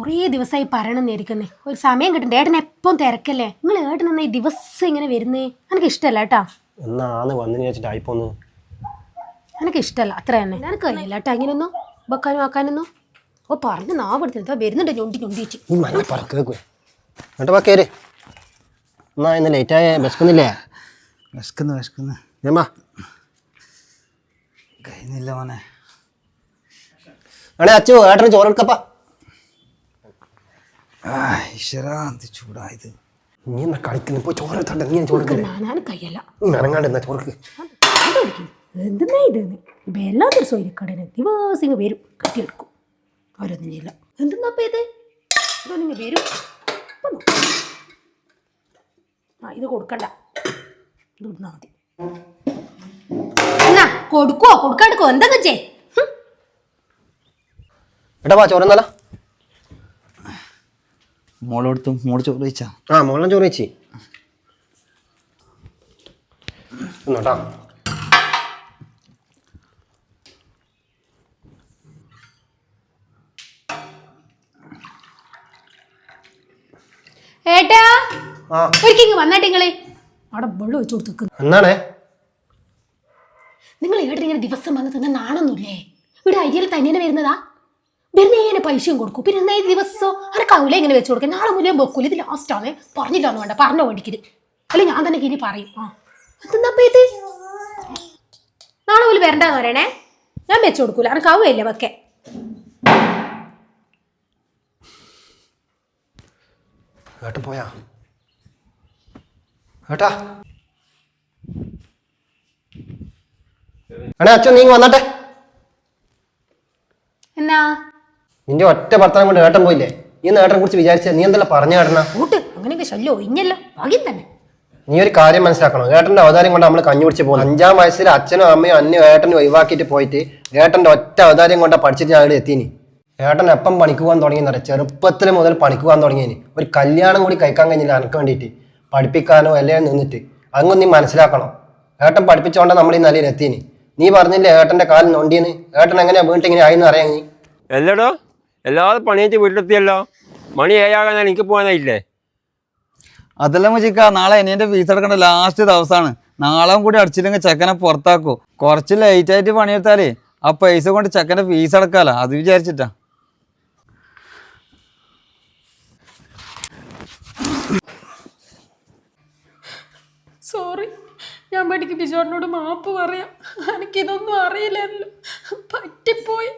കുറേ ദിവസമായി പറയണമെന്നിരിക്കുന്നേ ഒരു സമയം കിട്ടണ്ടേ ഏട്ടൻ എപ്പം തിരക്കല്ലേ നിങ്ങൾ ഏട്ടൻ എന്നാ ഈ ദിവസം ഇങ്ങനെ വരുന്നേ എനിക്ക് ഇഷ്ടമല്ല കേട്ടാ എന്നാന്ന് വന്നിന് വെച്ചിട്ടായിപ്പോന്ന് എനിക്ക് ഇഷ്ടമല്ല അത്ര തന്നെ എനിക്ക് കഴിയില്ല കേട്ടോ അങ്ങനെയൊന്നും വെക്കാനും ആക്കാനൊന്നും ഓ പറഞ്ഞ് നാവെടുത്ത് വരുന്നുണ്ട് ഞൊണ്ടിച്ച് നീ മല്ല പറക്കേക്കുവേ എന്നിട്ട് വാ കയറി എന്നാ ഇന്ന് ലേറ്റായ വിശക്കുന്നില്ലേ വിശക്കുന്നു ഏമാ കഴിയുന്നില്ല മോനെ ആണേ അച്ചു ഏട്ടന് ചോറെടുക്കപ്പാ ഈശ്വരാ എന്ത് ചൂടായത് നീ എന്നാ കളിക്കുന്നു പോയി ചോറെടുത്തണ്ട നീ ചോറ് ഞാൻ കഴിയല്ല ഇറങ്ങാണ്ട് എന്നാ ചോർക്ക് എന്തെന്നാ ഇത് ഇപ്പം എല്ലാ ദിവസവും ഇരിക്കടനെ ദിവസം ഇങ്ങ് വരും കട്ടിയെടുക്കും അവരൊന്നും ചെയ്യില്ല എന്തെന്നാപ്പ ഇത് ഇതൊന്നിങ്ങ് വരും ആ ഇത് കൊടുക്കണ്ട ഇത് കൊടുത്താൽ മതി എന്നാ കൊടുക്കാടുക്കോ എന്താ വെച്ചേ എടാ വാ ചോറെന്നല്ല മോളെടുത്തും മോള് ചോറ് കഴിച്ചാ ആ മോളെ ചോറ് വെച്ചി എന്നോട്ടാ ഏട്ടാ ഒരിക്കൽ വന്നാട്ടെ നിങ്ങള് അവിടെ വെള്ളം വെച്ച് കൊടുത്തു എന്നാണേ നിങ്ങൾ ഏട്ടൻ ഇങ്ങനെ ദിവസം വന്ന് തന്നെ നാണൊന്നുമില്ലേ ഇവിടെ അരിയിൽ തന്നെ വരുന്നതാ വരുന്ന ഇങ്ങനെ പൈസയും കൊടുക്കും പിന്നെ എന്നാ ദിവസം അനക്കാവൂല ഇങ്ങനെ വെച്ച് കൊടുക്കുക നാളെ മുതലേ വെക്കൂല ഇത് ലാസ്റ്റ് ആണ് പറഞ്ഞില്ല ഒന്നും വേണ്ട പറഞ്ഞ വേണ്ടിക്കരുത് അല്ലെ ഞാൻ തന്നെ ഇനി പറയും ആ എന്തെന്നാപ്പ ഇത് നാളെ പോലും വരണ്ടെന്ന് പറയണേ ഞാൻ വെച്ച് കൊടുക്കൂല അനക്കാവുകയല്ലേ വെക്കെ ഏട്ടൻ പോയാ ഏട്ടാ എടാ അച്ഛൻ നീ വന്നാട്ടെ എന്നാ നിന്റെ ഒറ്റ ഭർത്താനം കൊണ്ട് ഏട്ടൻ പോയില്ലേ നീ ഏട്ടനെ കുറിച്ച് വിചാരിച്ച നീ എന്തെല്ലാം പറഞ്ഞു ഏട്ടനാ കൂട്ട് അങ്ങനെയൊക്കെ ശല്യോ ഇഞ്ഞല്ലോ ഭാഗ്യം തന്നെ നീ ഒരു കാര്യം മനസ്സിലാക്കണം ഏട്ടന്റെ അവതാരം കൊണ്ട് നമ്മൾ കഞ്ഞി പിടിച്ച് പോകുന്നത് 5-ാം വയസ്സിൽ അച്ഛനും അമ്മയും അന്യ ഏട്ടനും ഒഴിവാക്കിയിട്ട് പോയിട്ട് ഏട്ടന്റെ ഒറ്റ അവതാരം കൊണ്ടാ പഠിച്ചിട്ട് ഞാൻ ഇവിടെ എത്തീനി ഏട്ടൻ എപ്പം പണിക്ക് പോകാൻ തുടങ്ങിയെന്നറിയാം ചെറുപ്പത്തിൽ മുതൽ പണിക്ക് പോകാൻ തുടങ്ങിയതിന് ഒരു കല്യാണം കൂടി കഴിക്കാൻ കഴിഞ്ഞില്ല എനിക്ക് വേണ്ടിയിട്ട് പഠിപ്പിക്കാനോ എല്ലാം നിന്നിട്ട് അതൊന്നും നീ മനസ്സിലാക്കണം ഏട്ടൻ പഠിപ്പിച്ചോണ്ടാ നമ്മൾ ഈ നിലയിൽ എത്തീനി നീ പറഞ്ഞില്ലേ ഏട്ടന്റെ കാലിൽ നൊണ്ടിയെന്ന് ഏട്ടൻ എങ്ങനെയാ വീട്ടിൽ ഇങ്ങനെ ആയിന്ന് അറിയാം നീ എല്ലടോ എല്ലാവരും പണിയേറ്റ് വീട്ടിലെത്തിയല്ലോ മണി 7 എനിക്ക് പോകാനായില്ലേ അതെല്ലാം മുജിക്ക നാളെ എൻ്റെ ഫീസ് അടക്കേണ്ട ലാസ്റ്റ് ദിവസമാണ് നാളെ കൂടി അടിച്ചില്ലെങ്കിൽ ചെക്കനെ പുറത്താക്കൂ കുറച്ച് ലേറ്റ് ആയിട്ട് പണിയെടുത്താലേ ആ പൈസ കൊണ്ട് ചെക്കൻ്റെ ഫീസ് അടക്കാലോ അത് വിചാരിച്ചിട്ടാ സോറി ഞാൻ പഠിക്കും ബിജോറിനോട് മാപ്പ് പറയാം എനിക്കിതൊന്നും അറിയില്ലല്ലോ പറ്റിപ്പോയി